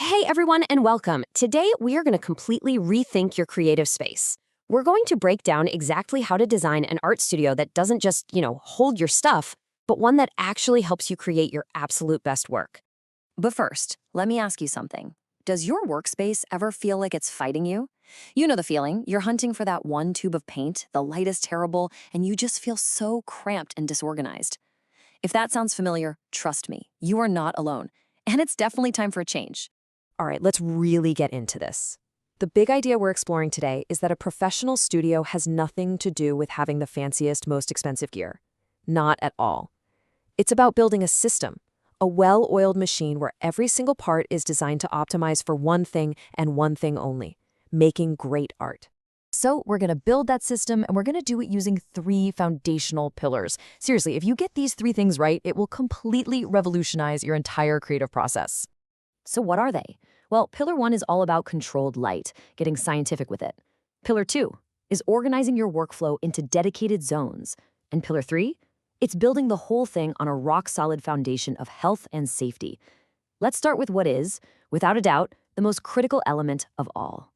Hey everyone, and welcome. Today we are going to completely rethink your creative space. We're going to break down exactly how to design an art studio that doesn't just, hold your stuff, but one that actually helps you create your absolute best work. But first, let me ask you something. Does your workspace ever feel like it's fighting you? You know the feeling. You're hunting for that one tube of paint, the light is terrible, and you just feel so cramped and disorganized. If that sounds familiar, trust me, you are not alone. And it's definitely time for a change. All right, let's really get into this. The big idea we're exploring today is that a professional studio has nothing to do with having the fanciest, most expensive gear. Not at all. It's about building a system, a well-oiled machine where every single part is designed to optimize for one thing and one thing only, making great art. So we're going to build that system, and we're going to do it using three foundational pillars. Seriously, if you get these three things right, it will completely revolutionize your entire creative process. So what are they? Well, pillar one is all about controlled light, getting scientific with it. Pillar two is organizing your workflow into dedicated zones. And pillar three, it's building the whole thing on a rock-solid foundation of health and safety. Let's start with what is, without a doubt, the most critical element of all.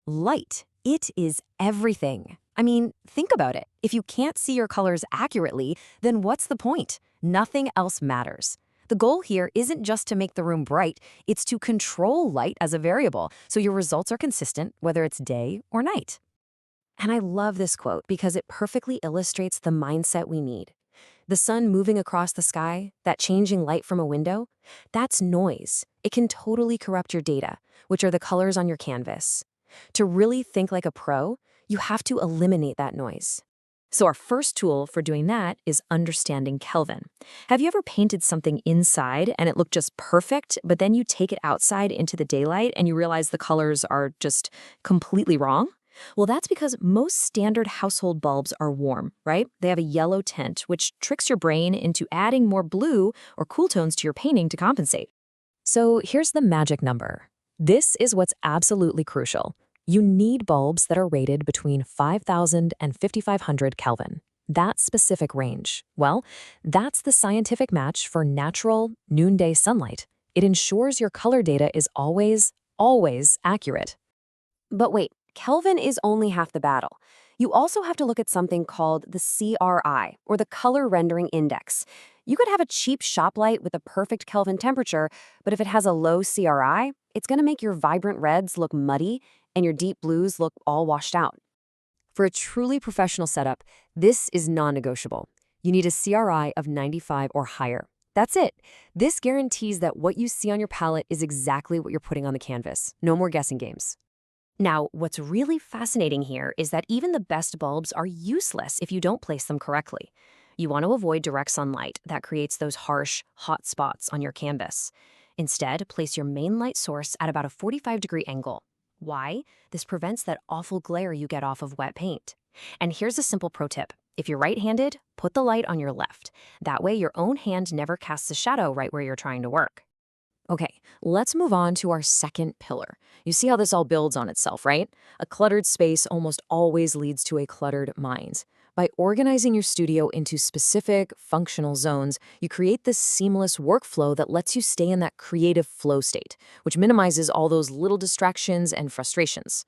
Light. It is everything. I mean, think about it. If you can't see your colors accurately, then what's the point? Nothing else matters. The goal here isn't just to make the room bright, it's to control light as a variable, so your results are consistent whether it's day or night. And I love this quote because it perfectly illustrates the mindset we need. The sun moving across the sky, that changing light from a window, that's noise. It can totally corrupt your data, which are the colors on your canvas. To really think like a pro, you have to eliminate that noise. So our first tool for doing that is understanding Kelvin. Have you ever painted something inside and it looked just perfect, but then you take it outside into the daylight and you realize the colors are just completely wrong? Well, that's because most standard household bulbs are warm, right? They have a yellow tint, which tricks your brain into adding more blue or cool tones to your painting to compensate. So here's the magic number. This is what's absolutely crucial. You need bulbs that are rated between 5,000 and 5,500 Kelvin. That specific range, well, that's the scientific match for natural, noonday sunlight. It ensures your color data is always accurate. But wait, Kelvin is only half the battle. You also have to look at something called the CRI, or the Color Rendering Index. You could have a cheap shop light with a perfect Kelvin temperature, but if it has a low CRI, it's going to make your vibrant reds look muddy and your deep blues look all washed out. For a truly professional setup, this is non-negotiable. You need a CRI of 95 or higher. That's it. This guarantees that what you see on your palette is exactly what you're putting on the canvas. No more guessing games. Now, what's really fascinating here is that even the best bulbs are useless if you don't place them correctly. You want to avoid direct sunlight that creates those harsh, hot spots on your canvas. Instead, place your main light source at about a 45-degree angle. Why? This prevents that awful glare you get off of wet paint. And here's a simple pro tip. If you're right-handed, put the light on your left. That way your own hand never casts a shadow right where you're trying to work. Okay, let's move on to our second pillar. You see how this all builds on itself, right? A cluttered space almost always leads to a cluttered mind. By organizing your studio into specific, functional zones, you create this seamless workflow that lets you stay in that creative flow state, which minimizes all those little distractions and frustrations.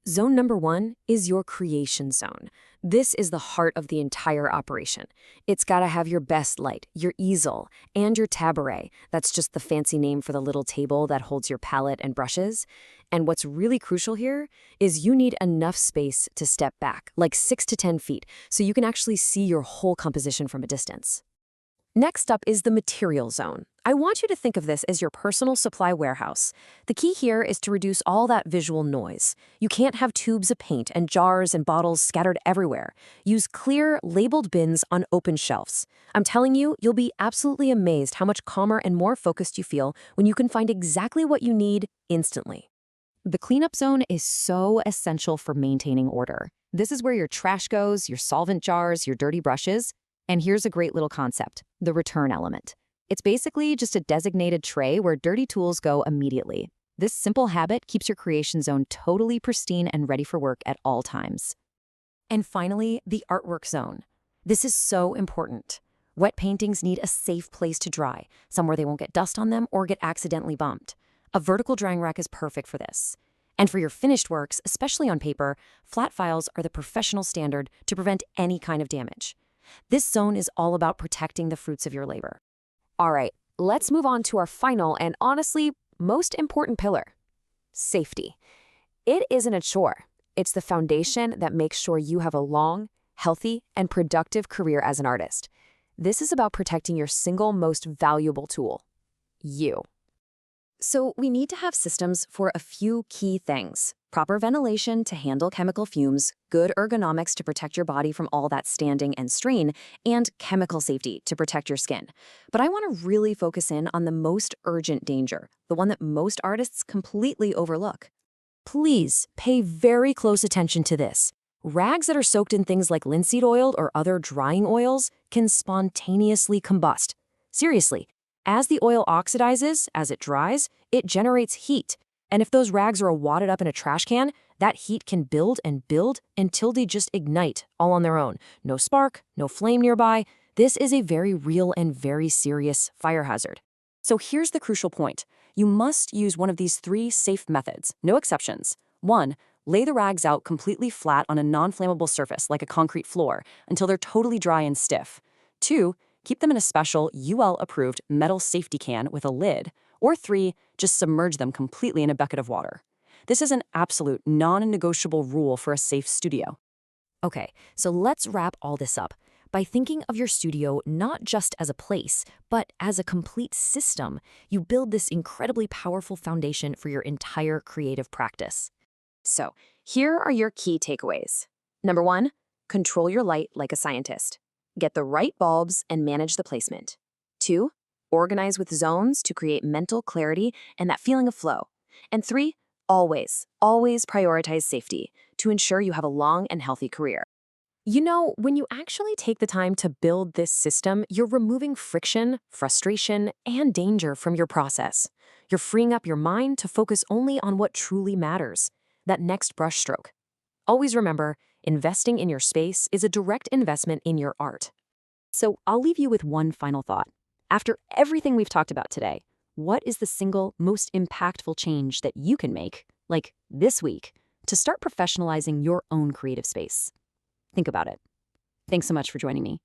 Zone number one is your creation zone. This is the heart of the entire operation. It's got to have your best light, your easel, and your taboret. That's just the fancy name for the little table that holds your palette and brushes. And what's really crucial here is you need enough space to step back, like 6 to 10 feet, so you can actually see your whole composition from a distance. Next up is the material zone. I want you to think of this as your personal supply warehouse. The key here is to reduce all that visual noise. You can't have tubes of paint and jars and bottles scattered everywhere. Use clear, labeled bins on open shelves. I'm telling you, you'll be absolutely amazed how much calmer and more focused you feel when you can find exactly what you need instantly. The cleanup zone is so essential for maintaining order. This is where your trash goes, your solvent jars, your dirty brushes. And here's a great little concept, the return element. It's basically just a designated tray where dirty tools go immediately. This simple habit keeps your creation zone totally pristine and ready for work at all times. And finally, the artwork zone. This is so important. Wet paintings need a safe place to dry, somewhere they won't get dust on them or get accidentally bumped. A vertical drying rack is perfect for this. And for your finished works, especially on paper, flat files are the professional standard to prevent any kind of damage. This zone is all about protecting the fruits of your labor. All right, let's move on to our final and honestly most important pillar: safety. It isn't a chore. It's the foundation that makes sure you have a long, healthy, and productive career as an artist. This is about protecting your single most valuable tool: you. So we need to have systems for a few key things: proper ventilation to handle chemical fumes, good ergonomics to protect your body from all that standing and strain, and chemical safety to protect your skin. But I want to really focus in on the most urgent danger, the one that most artists completely overlook. Please pay very close attention to this. Rags that are soaked in things like linseed oil or other drying oils can spontaneously combust. Seriously. As the oil oxidizes, as it dries, it generates heat. And if those rags are wadded up in a trash can, that heat can build and build until they just ignite all on their own. No spark, no flame nearby. This is a very real and very serious fire hazard. So here's the crucial point. You must use one of these 3 safe methods, no exceptions. 1, lay the rags out completely flat on a non-flammable surface like a concrete floor until they're totally dry and stiff. 2, keep them in a special UL-approved metal safety can with a lid. Or 3, just submerge them completely in a bucket of water. This is an absolute non-negotiable rule for a safe studio. Okay, so let's wrap all this up by thinking of your studio not just as a place, but as a complete system. You build this incredibly powerful foundation for your entire creative practice. So, here are your key takeaways. Number 1, control your light like a scientist. Get the right bulbs and manage the placement. 2, organize with zones to create mental clarity and that feeling of flow. And 3, always prioritize safety to ensure you have a long and healthy career. You know, when you actually take the time to build this system, you're removing friction, frustration, and danger from your process. You're freeing up your mind to focus only on what truly matters, that next brushstroke. Always remember, investing in your space is a direct investment in your art. So I'll leave you with one final thought. After everything we've talked about today, what is the single most impactful change that you can make, like this week, to start professionalizing your own creative space? Think about it. Thanks so much for joining me.